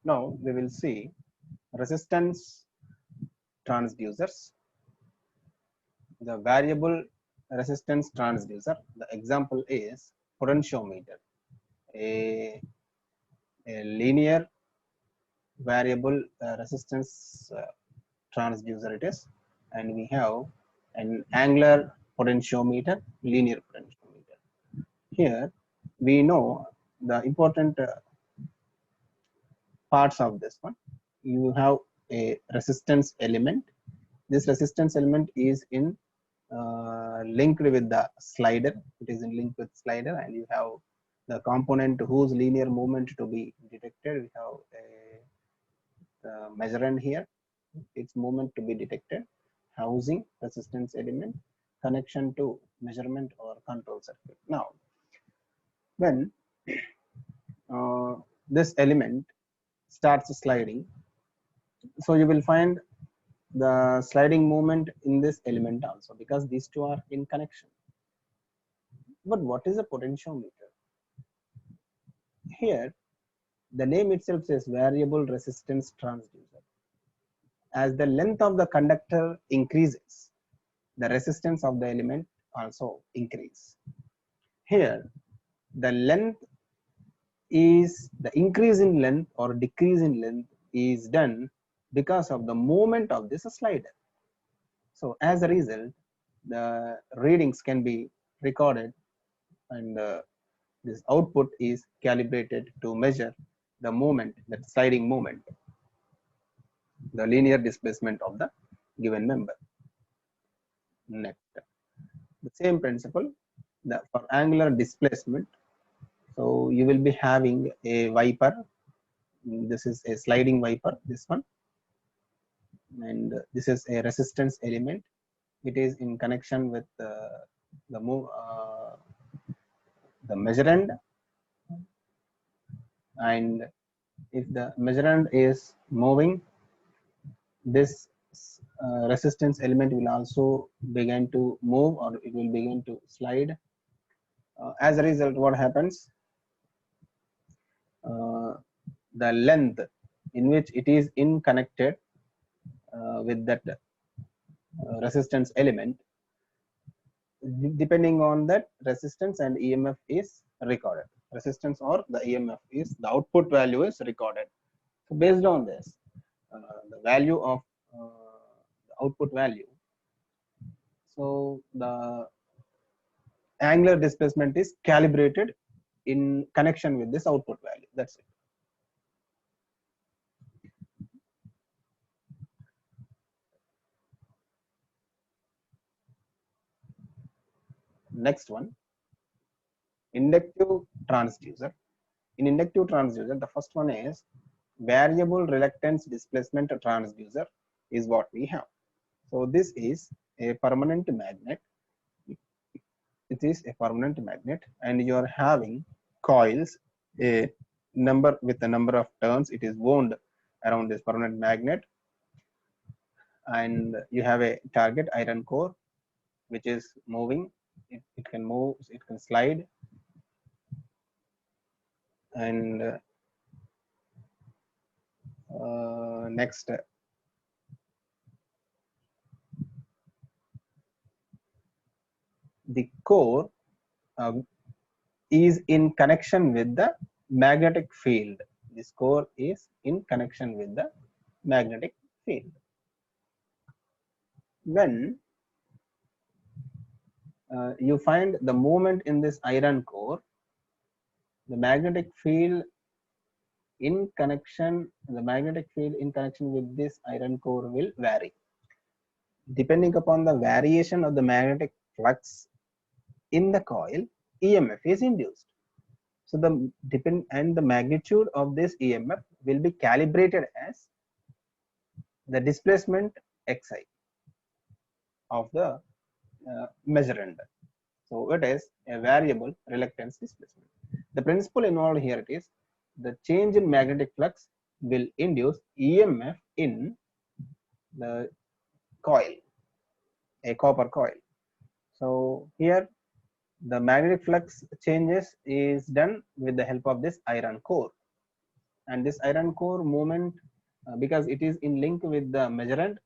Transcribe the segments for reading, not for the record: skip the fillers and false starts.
Now we will see resistance transducers, the variable resistance transducer. The example is potentiometer, a, a linear variable resistance transducer it is, and we have an angular potentiometer, linear potentiometer. Here we know the important parts of this one. You have a resistance element. This resistance element is in linked with the slider. It is in link with slider, and you have the component whose linear movement to be detected. We have a measurand here, its movement to be detected, housing resistance element, connection to measurement or control circuit. Now, when this element starts sliding, so you will find the sliding movement in this element also, because these two are in connection. But what is a potentiometer? Here the name itself says variable resistance transducer. As the length of the conductor increases, the resistance of the element also increase. Here the length is, the increase in length or decrease in length is done because of the movement of this slider. So as a result, the readings can be recorded, and this output is calibrated to measure the movement, that sliding movement, the linear displacement of the given member. Next, the same principle, for angular displacement. So you will be having a wiper. This is a sliding wiper, this one, and this is a resistance element. It is in connection with the measurand, and if the measurand is moving, this resistance element will also begin to move, or it will begin to slide. As a result, what happens? The length in which it is in connected with that resistance element, depending on that resistance and EMF is recorded. Resistance or the EMF is, the output value is recorded. So based on this, the value of the output value, so the angular displacement is calibrated in connection with this output value. That's it. Next one, inductive transducer. In inductive transducer, the first one is variable reluctance displacement transducer is what we have. So this is a permanent magnet. It is a permanent magnet, and you are having coils, a number with a number of turns. It is wound around this permanent magnet, and you have a target iron core which is moving. It can move, it can slide, and next, the core is in connection with the magnetic field. This core is in connection with the magnetic field. When you find the movement in this iron core, the magnetic field in connection with this iron core will vary. Depending upon the variation of the magnetic flux in the coil, EMF is induced. So the magnitude of this EMF will be calibrated as the displacement xi of the measurand. So it is a variable reluctance displacement. The principle involved here it is the change in magnetic flux will induce EMF in the coil, a copper coil. So here the magnetic flux changes is done with the help of this iron core. And this iron core movement, because it is in link with the measurand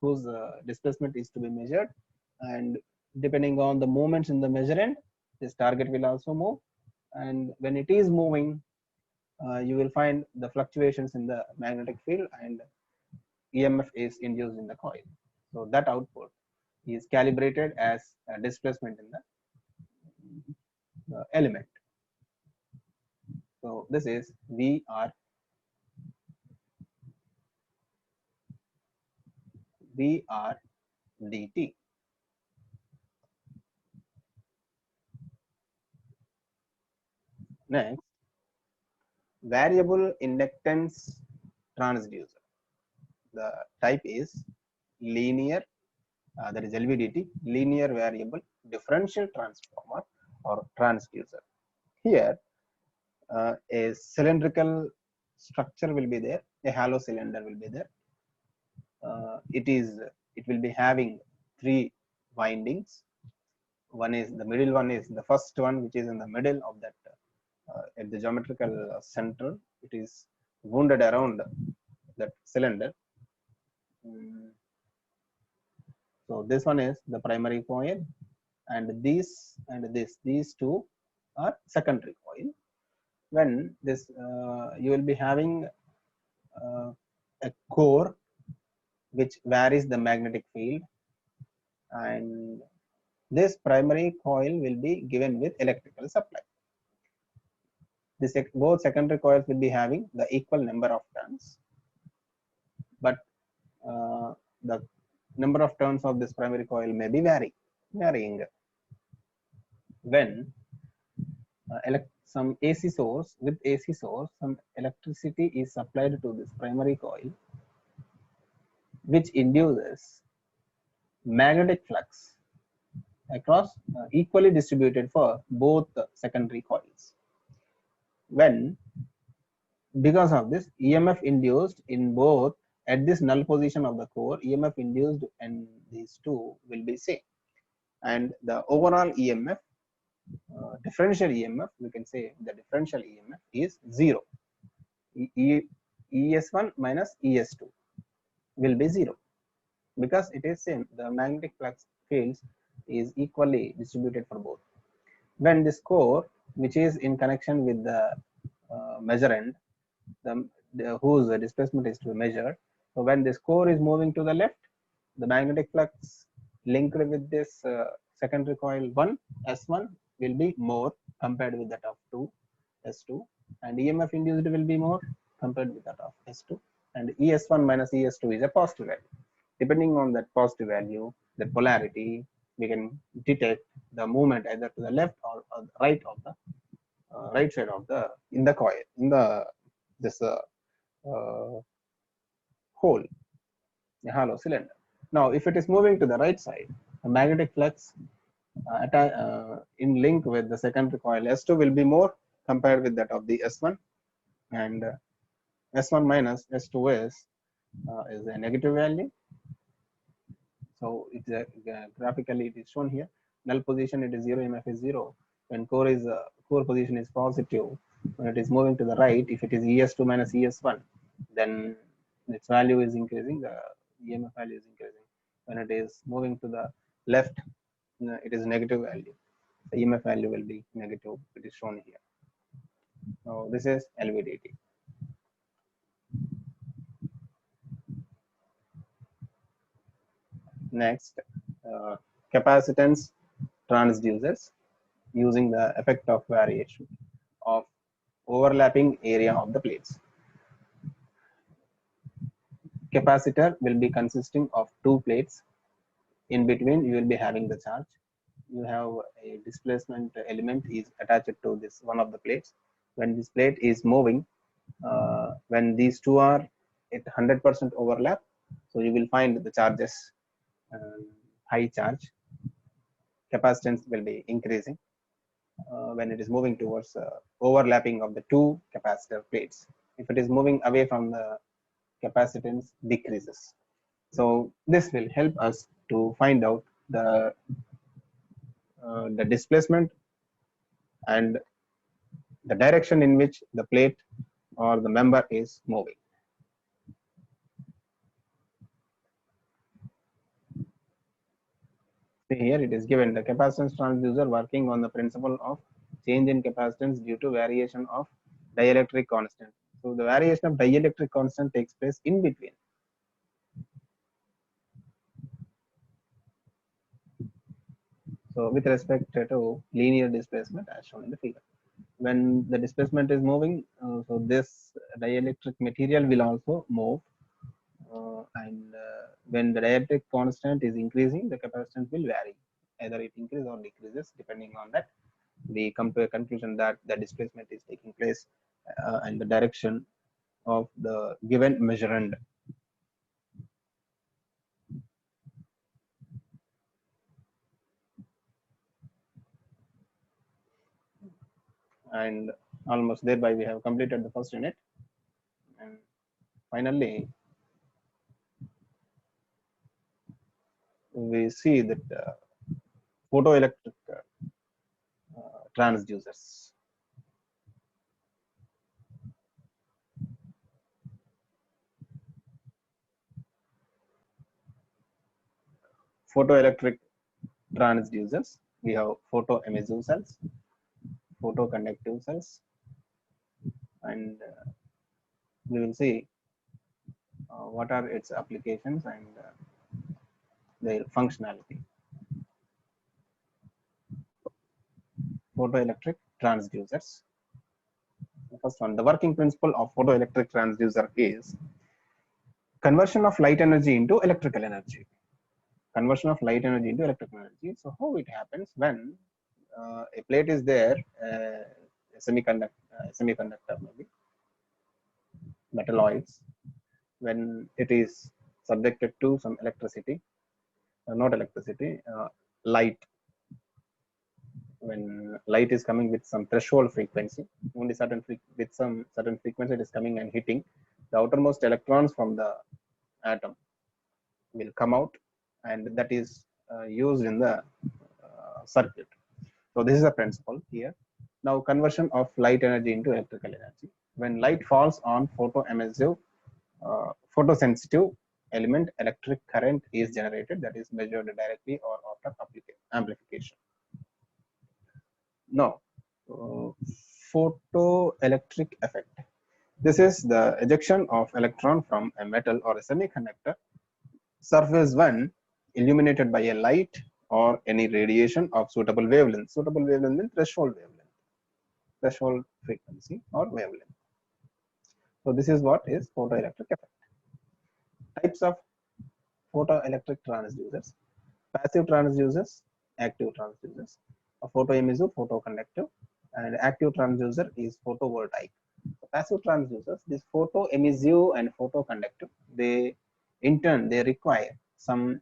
whose displacement is to be measured, and depending on the movements in the measurand, this target will also move. And when it is moving, you will find the fluctuations in the magnetic field and EMF is induced in the coil. So that output is calibrated as a displacement in the element. So this is VR dt. Next, variable inductance transducer. The type is linear, that is LVDT, linear variable differential transformer or transducer. Here, a cylindrical structure will be there, a hollow cylinder will be there. It will be having three windings. One is the middle one is the first one, which is in the middle of that at the geometrical center. It is wounded around that cylinder. So this one is the primary coil, and these two are secondary coil. When this you will be having a core which varies the magnetic field, and this primary coil will be given with electrical supply. Both secondary coils will be having the equal number of turns, but the number of turns of this primary coil may be varying. When some AC source, some electricity is supplied to this primary coil, which induces magnetic flux across equally distributed for both secondary coils. When because of this, EMF induced in both at this null position of the core, EMF induced and these two will be same, and the overall EMF, differential EMF, we can say the differential EMF is 0. ES1 minus ES2 will be 0 because it is same. The magnetic flux fields is equally distributed for both. When this core, which is in connection with the measurand, whose displacement is to be measured. So when this core is moving to the left, the magnetic flux linked with this secondary coil 1 S1 will be more compared with that of 2 S2, and EMF induced will be more compared with that of S2, and ES1 minus ES2 is a positive value. Depending on that positive value, the polarity, we can detect the movement either to the left or right of the right side of the in the coil in the this hole, a hollow cylinder. Now, if it is moving to the right side, the magnetic flux in link with the secondary coil S2 will be more compared with that of the S1, and S1 minus S2 is a negative value. So it's graphically it is shown here. Null position it is 0, EMF is 0. When core position is positive, when it is moving to the right, if it is ES2 minus ES1, then its value is increasing, the EMF value is increasing. When it is moving to the left, it is negative value. The EMF value will be negative. It is shown here. So this is LVDT. Next, capacitance transducers using the effect of variation of overlapping area of the plates. Capacitor will be consisting of two plates. In between, you will be having the charge. You have a displacement element is attached to this one of the plates. When this plate is moving, when these two are at 100% overlap, so you will find the charges high charge. Capacitance will be increasing when it is moving towards overlapping of the two capacitor plates. If it is moving away from the capacitance decreases. So this will help us to find out the displacement and the direction in which the plate or the member is moving. See here it is given the capacitance transducer working on the principle of change in capacitance due to variation of dielectric constant. So the variation of dielectric constant takes place in between. So with respect to linear displacement as shown in the figure. When the displacement is moving, so this dielectric material will also move, and when the dielectric constant is increasing, the capacitance will vary. Either it increases or decreases depending on that. We come to a conclusion that the displacement is taking place in the direction of the given measurand. And almost thereby we have completed the first unit. And finally, we see that photoelectric transducers. Photoelectric transducers. We have photoemissive cells, photoconductive cells, and we will see what are its applications and their functionality. Photoelectric transducers. The first one, the working principle of photoelectric transducer is conversion of light energy into electrical energy. Conversion of light energy into electrical energy. So how it happens when a plate is there, a semiconductor maybe, metalloids, when it is subjected to some electricity, not electricity, light. When light is coming with some threshold frequency, only with some certain frequency it is coming and hitting, the outermost electrons from the atom will come out, and that is used in the circuit. So this is a principle here. Now conversion of light energy into electrical energy. When light falls on photoemissive, photosensitive element, electric current is generated, that is measured directly or after amplification. Now, photoelectric effect. This is the ejection of electron from a metal or a semiconductor surface when illuminated by a light or any radiation of suitable wavelength. Suitable wavelength means threshold frequency or wavelength. So this is what is photoelectric effect. Types of photoelectric transducers: passive transducers, active transducers. A photoemissive, photoconductive, and active transducer is photovoltaic. So passive transducers, this photoemissive and photoconductive, they in turn they require some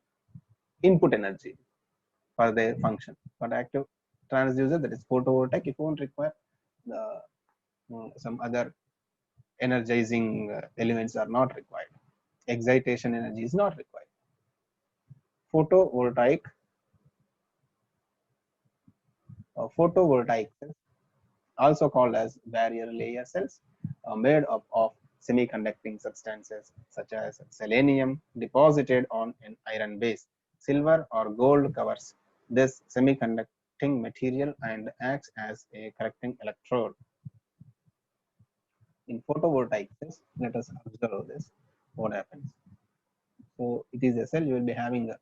input energy for their function. But active transducer, that is photovoltaic, it won't require the some other energizing elements are not required. Excitation energy is not required. Photovoltaic cells, also called as barrier layer cells, are made up of semiconducting substances such as selenium deposited on an iron base. Silver or gold covers this semiconducting material and acts as a correcting electrode. In photovoltaic cells, let us observe this, what happens. So it is a cell, you will be having the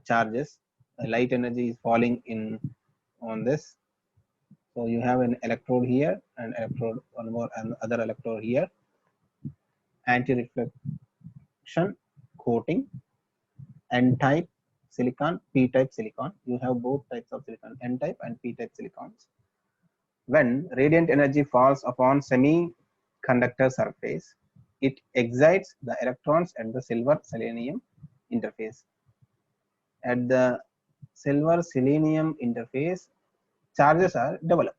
charges, the light energy is falling in on this. So you have an electrode here, and electrode one more, and other electrode here. Anti-reflection coating, N-type silicon, P-type silicon. You have both types of silicon, N-type and P-type silicons. When radiant energy falls upon semiconductor surface, it excites the electrons at the silver selenium interface. At the silver selenium interface, charges are developed.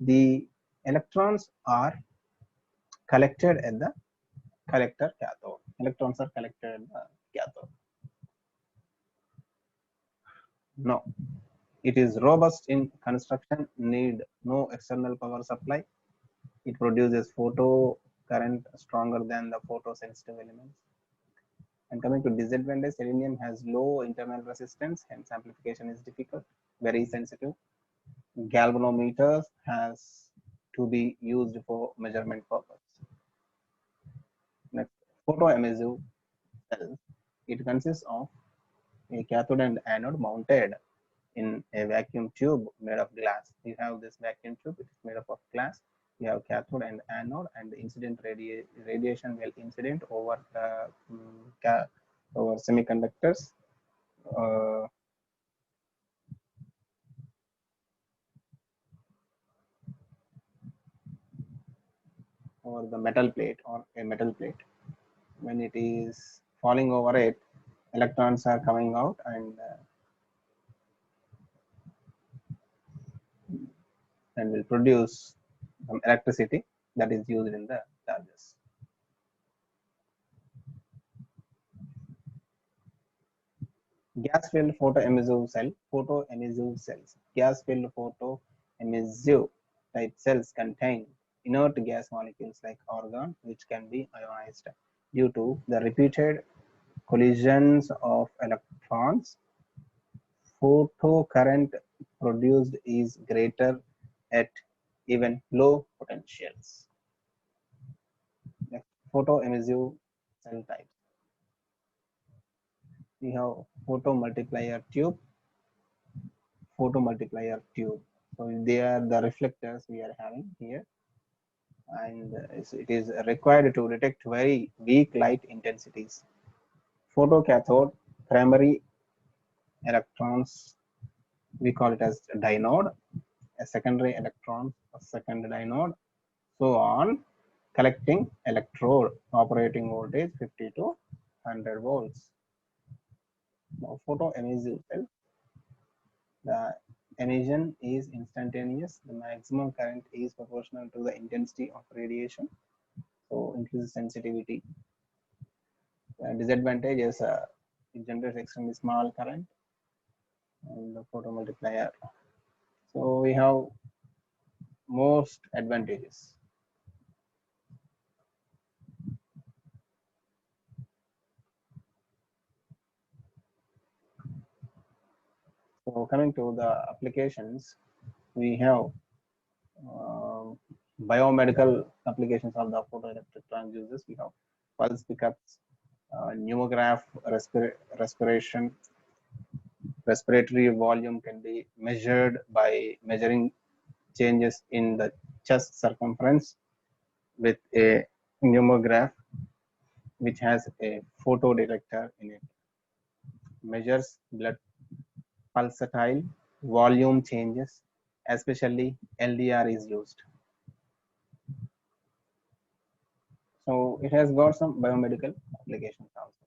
The electrons are collected at the collector cathode. Electrons are collected at the cathode. No, it is robust in construction, need no external power supply. It produces photo current stronger than the photosensitive elements. And coming to disadvantage, selenium has low internal resistance, hence amplification is difficult, very sensitive. Galvanometers has to be used for measurement purpose. Next, photoemissive cells. It consists of a cathode and anode mounted in a vacuum tube made of glass. You have this vacuum tube, it is made up of glass. You have cathode and anode, and the incident radiation will incident over over semiconductors. Uh, over the metal plate or a metal plate. When it is falling over it, electrons are coming out and will produce some electricity that is used in the charges. Gas-filled photoemissive cells. Gas-filled photoemissive type cells contain inert gas molecules like argon, which can be ionized due to the repeated collisions of electrons. Photocurrent produced is greater at even low potentials. Next, photoemissive cell types. We have photomultiplier tube. So they are the reflectors we are having here, and it is required to detect very weak light intensities. Photocathode, primary electrons, we call it as dynode, a secondary electron, a second dynode, so on, collecting electrode, operating voltage 50 to 100 volts. Now, photoemissive cell, the emission is instantaneous. The maximum current is proportional to the intensity of radiation, so increases sensitivity. Disadvantage is it generates extremely small current and the photomultiplier. So we have most advantages. So coming to the applications, we have biomedical applications of the photoelectric transducers. We have pulse pickups, pneumograph respiration. Respiratory volume can be measured by measuring changes in the chest circumference with a pneumograph which has a photo detector in it. Measures blood pulsatile volume changes, especially LDR is used. So it has got some biomedical applications also.